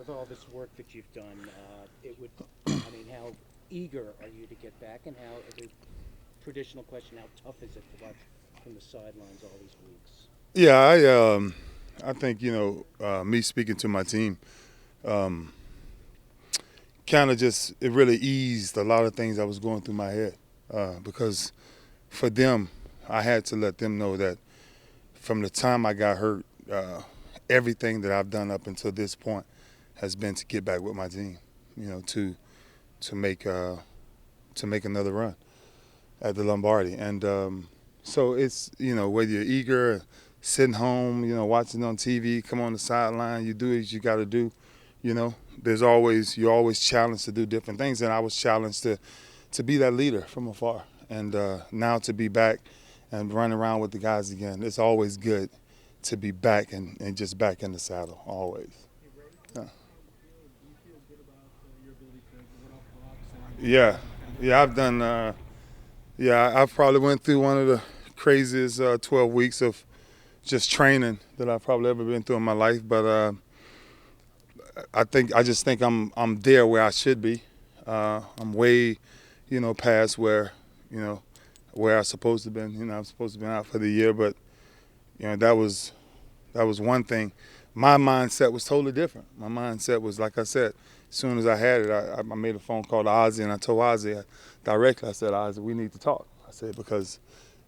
with all this work that you've done, I mean, how eager are you to get back, and how, the traditional question, how tough is it to watch from the sidelines all these weeks? Yeah, I think me speaking to my team, um, kind of just it really eased a lot of things that was going through my head because for them, I had to let them know that from the time I got hurt, everything that I've done up until this point has been to get back with my team, to make to make another run at the Lombardi, and so it's whether you're eager, sitting home, watching on TV, come on the sideline, you do what you got to do, you know. You're always challenged to do different things, and I was challenged to be that leader from afar, and now to be back and running around with the guys again. It's always good to be back and just back in the saddle always. Yeah. Yeah, yeah, I've done. Yeah, I've probably went through one of the craziest 12 weeks of just training that I've probably ever been through in my life. But I just think I'm there where I should be. I'm way, past you know, where I supposed to been. I'm supposed to be out for the year, but that was one thing. My mindset was totally different. My mindset was, like I said, as soon as I had it, I made a phone call to Ozzy, and I told Ozzy directly. I said, Ozzy, we need to talk. I said, because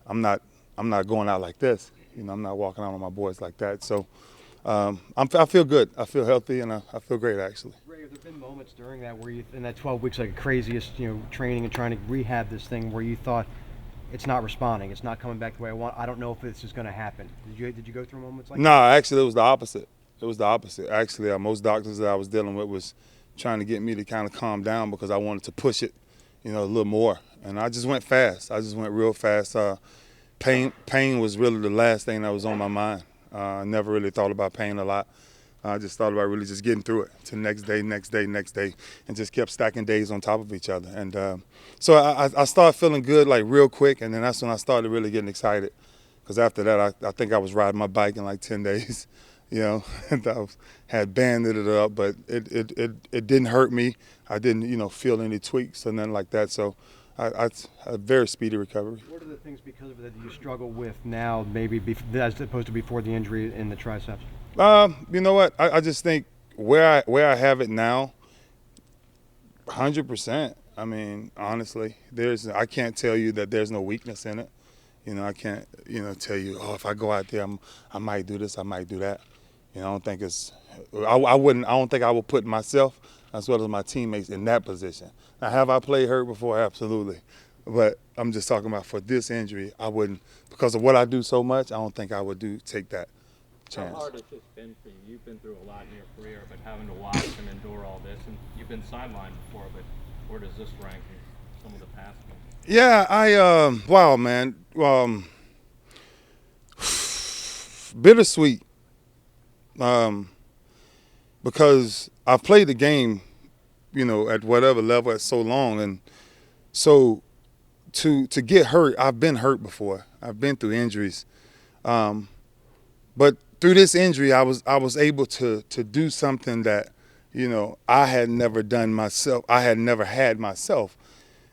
I'm not I'm not going out like this. I'm not walking out on my boys like that. So I feel good. I feel healthy, and I feel great, actually. Ray, have there been moments during that where you, in that 12 weeks, like craziest, training and trying to rehab this thing, where you thought it's not responding, it's not coming back the way I want. I don't know if this is going to happen. Did you go through moments like No, that? actually, it was the opposite. It was the opposite. Actually, most doctors that I was dealing with was trying to get me to kind of calm down because I wanted to push it, a little more. And I just went fast. I just went real fast. Pain was really the last thing that was on my mind. I never really thought about pain a lot. I just thought about really just getting through it to next day, next day, next day, and just kept stacking days on top of each other. And so I started feeling good like real quick, and then that's when I started really getting excited. Because after that, I think I was riding my bike in like 10 days, and had banded it up, but it didn't hurt me. I didn't, feel any tweaks or nothing like that. So I a very speedy recovery. What are the things because of it that you struggle with now, maybe as opposed to before the injury in the triceps? You know what? I just think where I have it now, 100%. I mean, honestly, I can't tell you that there's no weakness in it. I can't tell you, oh, if I go out there, I might do this, I might do that. I don't think it's. I wouldn't. I don't think I would put myself as well as my teammates in that position. Now, have I played hurt before? Absolutely. But I'm just talking about for this injury, I wouldn't, because of what I do so much. I don't think I would take that How chance. hard has this been for you? You've been through a lot in your career, but having to watch and endure all this, and you've been sidelined before, but where does this rank in some of the past ones? Yeah, wow, man, bittersweet, um, because I've played the game, at whatever level at so long, and so to get hurt, I've been hurt before. I've been through injuries, um, but through this injury, I was able to do something that, I had never done myself. I had never had myself,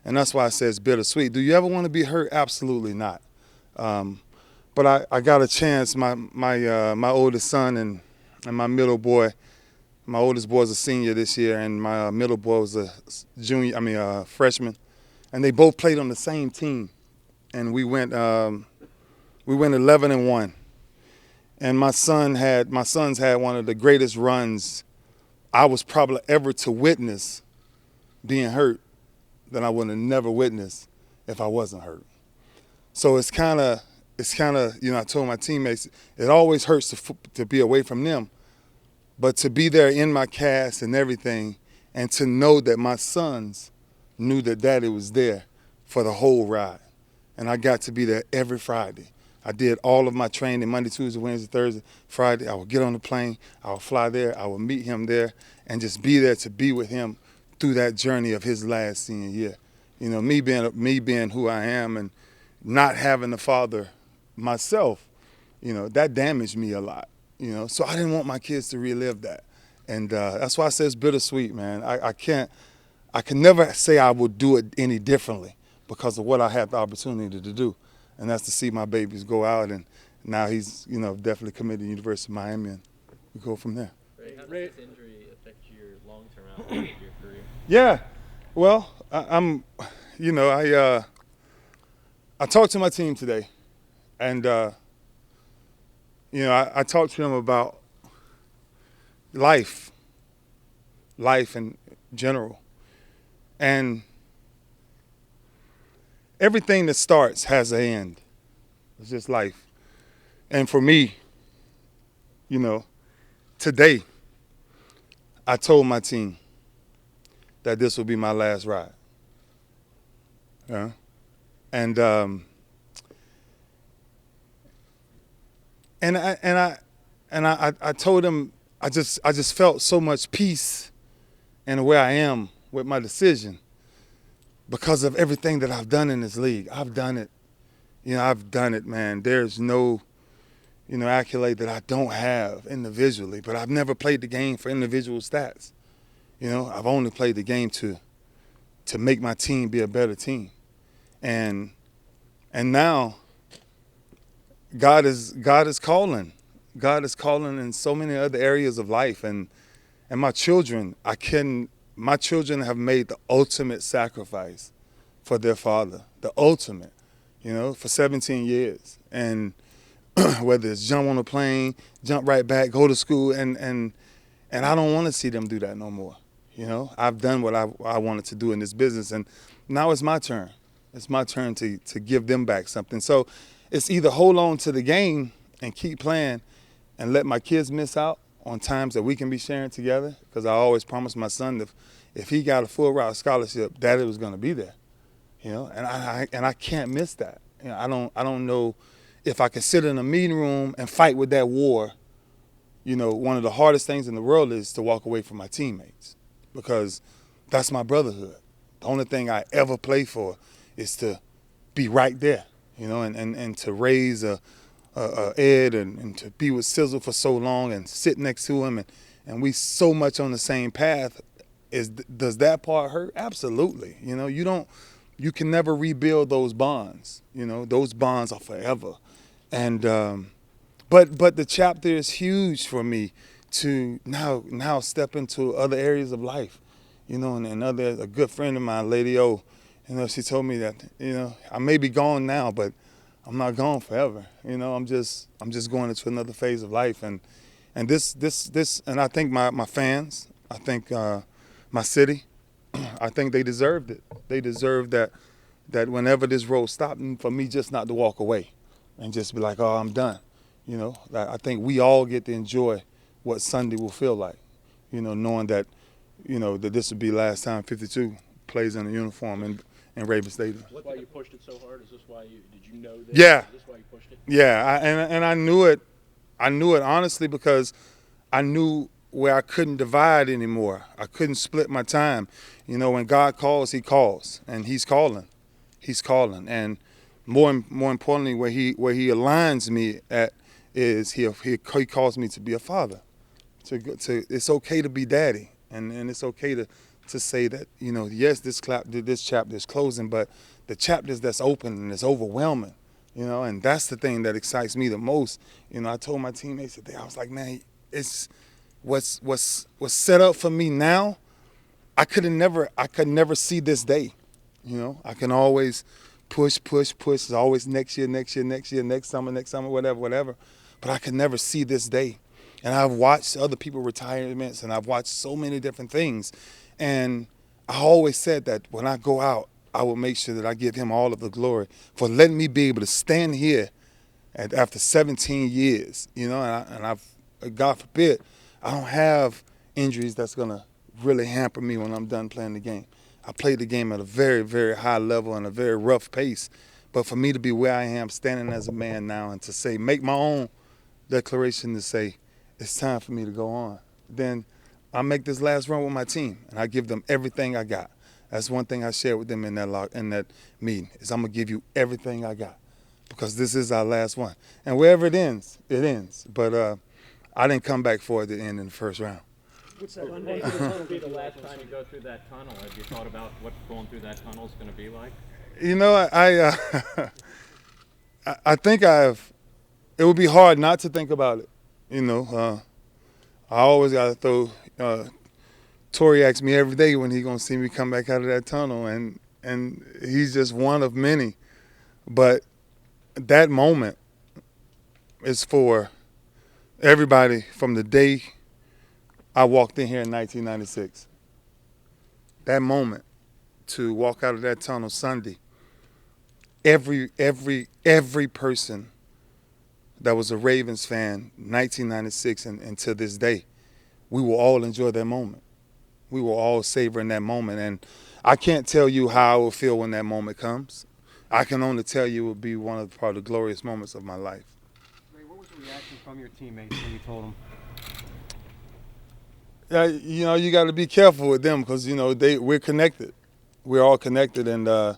and that's why I say it's bittersweet. Do you ever want to be hurt? Absolutely not. Um, but I got a chance. My oldest son and my middle boy. My oldest boy is a senior this year, and my middle boy was a junior. I mean, a freshman, and they both played on the same team, and we went 11-1. And my son's had one of the greatest runs I was probably ever to witness being hurt that I would have never witnessed if I wasn't hurt. So it's kind of I told my teammates it always hurts to be away from them, but to be there in my cast and everything, and to know that my sons knew that daddy was there for the whole ride, and I got to be there every Friday. I did all of my training Monday, Tuesday, Wednesday, Thursday, Friday. I would get on the plane, I would fly there, I would meet him there, and just be there to be with him through that journey of his last senior year. Me being who I am and not having a father myself, that damaged me a lot. So I didn't want my kids to relive that. And that's why I say it's bittersweet, man. I can never say I would do it any differently because of what I had the opportunity to do. And that's to see my babies go out, and now he's, definitely committed to the University of Miami, and we go from there. Ray, how does this injury affect your long-term outlook of your career? Yeah, well, I talked to my team today, and I talked to them about life in general, and everything that starts has an end. It's just life. And for me, today, I told my team that this will be my last ride. Yeah. And I told them I just felt so much peace in where I am with my decision because of everything that I've done in this league. I've done it. I've done it, man. There's no, accolade that I don't have individually, but I've never played the game for individual stats. I've only played the game to make my team be a better team. And now God is calling. God is calling in so many other areas of life, and my children have made the ultimate sacrifice for their father, the ultimate, for 17 years. And whether it's jump on a plane, jump right back, go to school, and I don't want to see them do that no more. I've done what I wanted to do in this business, and now it's my turn. It's my turn to give them back something. So it's either hold on to the game and keep playing and let my kids miss out on times that we can be sharing together, because I always promised my son that if he got a full ride scholarship, Daddy was going to be there. And I can't miss that. I don't know if I can sit in a meeting room and fight with that war. One of the hardest things in the world is to walk away from my teammates, because that's my brotherhood. The only thing I ever play for is to be right there, and to raise Ed and to be with Sizzle for so long and sit next to him, and we so much on the same path. Does that part hurt? Absolutely. You can never rebuild those bonds. Those bonds are forever. And but the chapter is huge for me to now step into other areas of life, and a good friend of mine, Lady O, she told me that, I may be gone now, but I'm not gone forever. I'm just going into another phase of life, and this, and I think my fans, I think my city, I think they deserved it. They deserved that whenever this road stopped, for me just not to walk away and just be like, oh, I'm done. I think we all get to enjoy what Sunday will feel like, knowing that, that this will be last time 52 plays in a uniform in Raven Stadium. That's why you pushed it so hard? Is this why did you know this? Yeah. Is this why you pushed it? Yeah, and I knew it. I knew it honestly because I knew where I couldn't divide anymore. I couldn't split my time. When God calls, He calls, and He's calling. He's calling, and more importantly, where He aligns me at is He calls me to be a father. It's okay to be daddy, and it's okay to say that yes, this chapter is closing, but the chapters that's open and it's overwhelming. And that's the thing that excites me the most. I told my teammates today, I was like, man, it's what's set up for me now. I could never see this day. I can always push. It's always next year, next summer, whatever. But I could never see this day. And I've watched other people retirements, and I've watched so many different things. And I always said that when I go out, I will make sure that I give Him all of the glory for letting me be able to stand here after 17 years, and I've, God forbid, I don't have injuries that's going to really hamper me when I'm done playing the game. I played the game at a very, very high level and a very rough pace. But for me to be where I am, standing as a man now, and to make my own declaration to say, it's time for me to go on, then I make this last run with my team, and I give them everything I got. That's one thing I shared with them in that meeting, is I'm going to give you everything I got, because this is our last one. And wherever it ends, it ends. But I didn't come back for it to end in the first round. What's that Will this be the last time you go through that tunnel? Have you thought about what going through that tunnel is going to be like? You know, I think it would be hard not to think about it. You know, I always got to throw, Tori asks me every day when he going to see me come back out of that tunnel, and he's just one of many. But that moment is for everybody from the day I walked in here in 1996. That moment to walk out of that tunnel Sunday, every person that was a Ravens fan, 1996 and to this day, we will all enjoy that moment. We will all savor in that moment. And I can't tell you how I will feel when that moment comes. I can only tell you it will be one of probably the glorious moments of my life. Ray, what was the reaction from your teammates when you told them? Yeah, you know, you got to be careful with them because, you know, we're connected. We're all connected. And I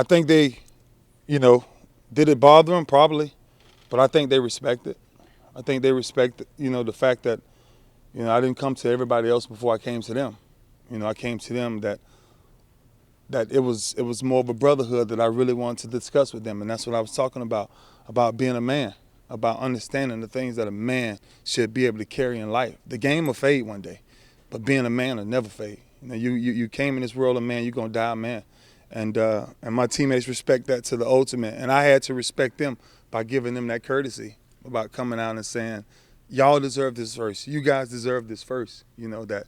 think they, you know, did it bother them? Probably. But I think they respect it. I think they respect, you know, the fact that, you know, I didn't come to everybody else before I came to them. You know, I came to them that it was more of a brotherhood that I really wanted to discuss with them. And that's what I was talking about being a man, about understanding the things that a man should be able to carry in life. The game will fade one day, but being a man will never fade. You know, you came in this world a man, you're going to die a man. And my teammates respect that to the ultimate. And I had to respect them by giving them that courtesy about coming out and saying, y'all deserve this first. You guys deserve this first. You know, that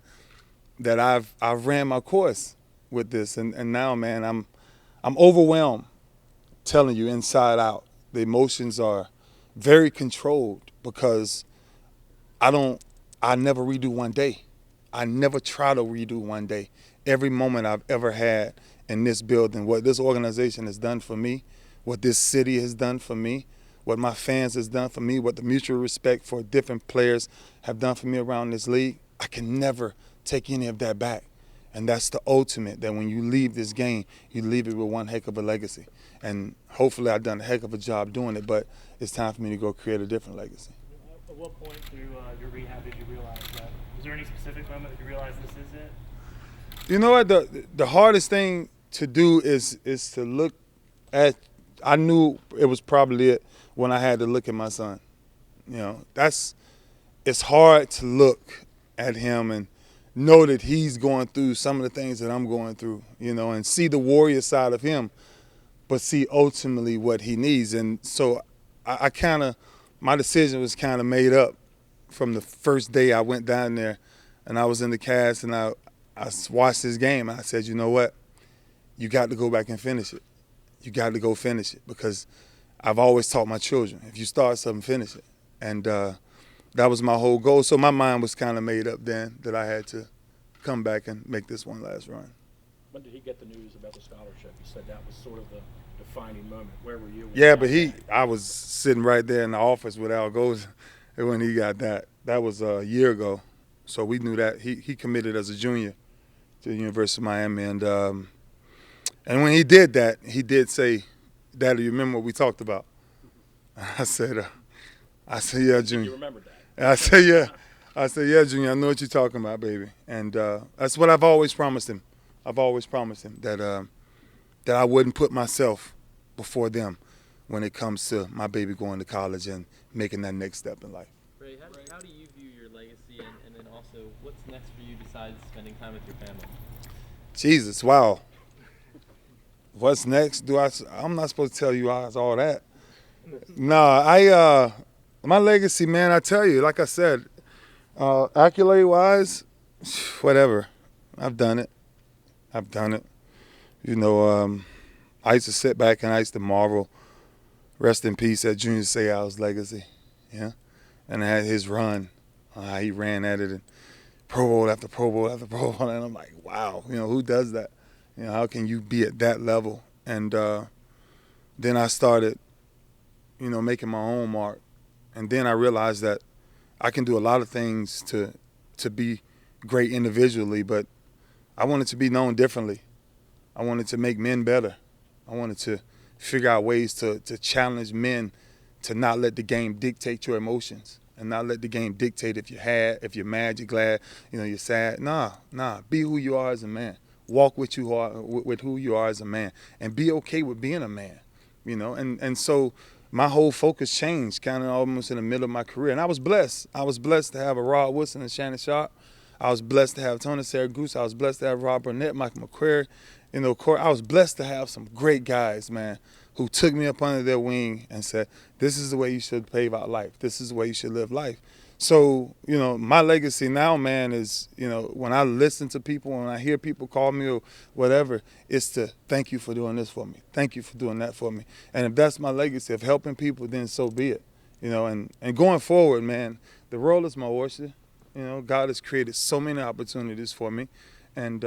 I've ran my course with this. And now, man, I'm overwhelmed, telling you, inside out. The emotions are very controlled because I never redo one day. I never try to redo one day. Every moment I've ever had in this building, what this organization has done for me, what this city has done for me, what my fans has done for me, what the mutual respect for different players have done for me around this league, I can never take any of that back. And that's the ultimate, that when you leave this game, you leave it with one heck of a legacy. And hopefully I've done a heck of a job doing it, but it's time for me to go create a different legacy. At what point through your rehab did you realize that? Was there any specific moment that you realized this is it? You know what? The hardest thing to do is to look at. I knew it was probably it when I had to look at my son. You know, it's hard to look at him and know that he's going through some of the things that I'm going through. You know, and see the warrior side of him, but see ultimately what he needs. And so I kind of, my decision was kind of made up from the first day I went down there, and I was in the cast and I watched this game, and I said, you know what? You got to go back and finish it. You got to go finish it, because I've always taught my children, if you start something, finish it. And that was my whole goal. So my mind was kind of made up then that I had to come back and make this one last run. When did he get the news about the scholarship? You said that was sort of the defining moment. Where were you? When Yeah, you but got that? I was sitting right there in the office with Al Goes when he got that. That was a year ago. So we knew that. He committed as a junior to the University of Miami. And when he did that, he did say, Daddy, you remember what we talked about? I said, yeah, Junior. You remembered that. And I said, yeah. I said, yeah, Junior, I know what you're talking about, baby. And that's what I've always promised him. I've always promised him that I wouldn't put myself before them when it comes to my baby going to college and making that next step in life. Ray, how do you view your legacy, and then also what's next for you besides spending time with your family? Jesus, wow. What's next? I'm not supposed to tell you all that. No, my legacy, man, I tell you, like I said, accolade-wise, whatever. I've done it. You know, I used to sit back and I used to marvel, rest in peace, at Junior Seau's legacy, yeah? And I had his run, how he ran at it, and Pro Bowl after Pro Bowl after Pro Bowl, and I'm like, wow, you know, who does that? You know, how can you be at that level? And then I started, you know, making my own mark. And then I realized that I can do a lot of things to be great individually, but I wanted to be known differently. I wanted to make men better. I wanted to figure out ways to challenge men to not let the game dictate your emotions. and not let the game dictate if you're mad, you're glad, you're sad. Nah. Be who you are as a man. Walk with who you are as a man, and be okay with being a man. And so my whole focus changed kind of almost in the middle of my career, and I was blessed. I was blessed to have a Rod Woodson and Shannon Sharp. I was blessed to have Tony Saragusa. I was blessed to have Rob Burnett, Michael McQuarrie. I was blessed to have some great guys, man, who took me up under their wing and said, this is the way you should pave out life. This is the way you should live life. So, my legacy now, man, is, when I listen to people, when I hear people call me or whatever, it's to thank you for doing this for me. Thank you for doing that for me. And if that's my legacy of helping people, then so be it. And going forward, man, the world is my oyster. God has created so many opportunities for me. And,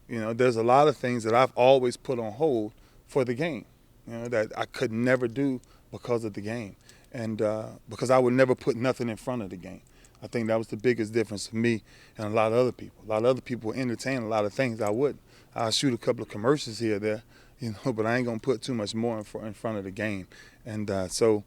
there's a lot of things that I've always put on hold for the game, that I could never do because of the game. And because I would never put nothing in front of the game. I think that was the biggest difference for me and a lot of other people. A lot of other people entertain a lot of things I wouldn't. I'll shoot a couple of commercials here or there, but I ain't going to put too much more in front of the game. And so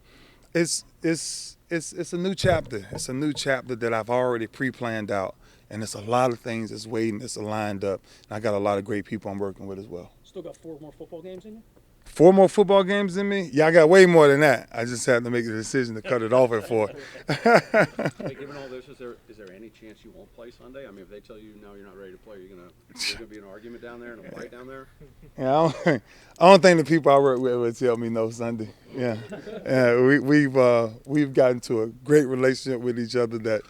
it's a new chapter. It's a new chapter that I've already pre-planned out. And it's a lot of things that's waiting, that's lined up. And I got a lot of great people I'm working with as well. Still got 4 more football games in you? 4 more football games in me? Yeah, I got way more than that. I just had to make the decision to cut it off at 4. Hey, given all this, is there any chance you won't play Sunday? I mean, if they tell you no, you're not ready to play, there's gonna be an argument down there and a fight down there? Yeah, I don't think the people I work with would tell me no Sunday. Yeah, we've gotten to a great relationship with each other that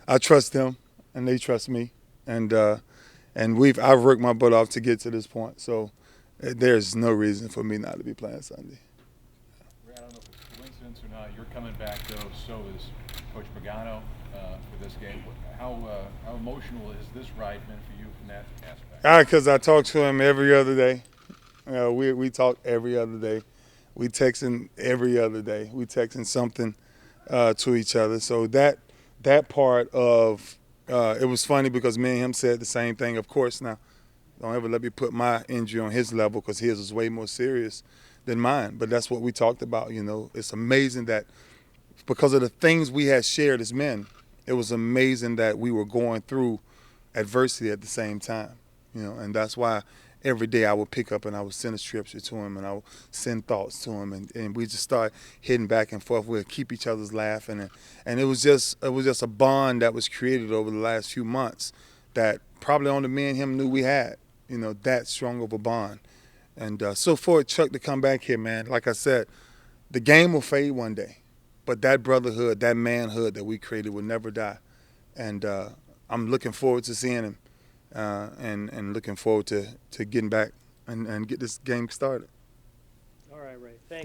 I trust them and they trust me, and I've worked my butt off to get to this point. So there's no reason for me not to be playing Sunday. Ray, I don't know if it's a coincidence or not. You're coming back, though. So is Coach Pagano for this game. How emotional has this ride been for you from that aspect? Because I talk to him every other day. We talk every other day. We texting every other day. We texting something to each other. So that part of it was funny because me and him said the same thing. Of course, now don't ever let me put my injury on his level because his is way more serious than mine. But that's what we talked about. It's amazing that because of the things we had shared as men, it was amazing that we were going through adversity at the same time. And that's why every day I would pick up and I would send a scripture to him and I would send thoughts to him and we just start hitting back and forth. We'd keep each other's laughing and it was just a bond that was created over the last few months that probably only me and him knew we had, that strong of a bond. And so for Chuck to come back here, man, like I said, the game will fade one day, but that brotherhood, that manhood that we created will never die. And I'm looking forward to seeing him. And looking forward to getting back and get this game started. All right, Ray. Thank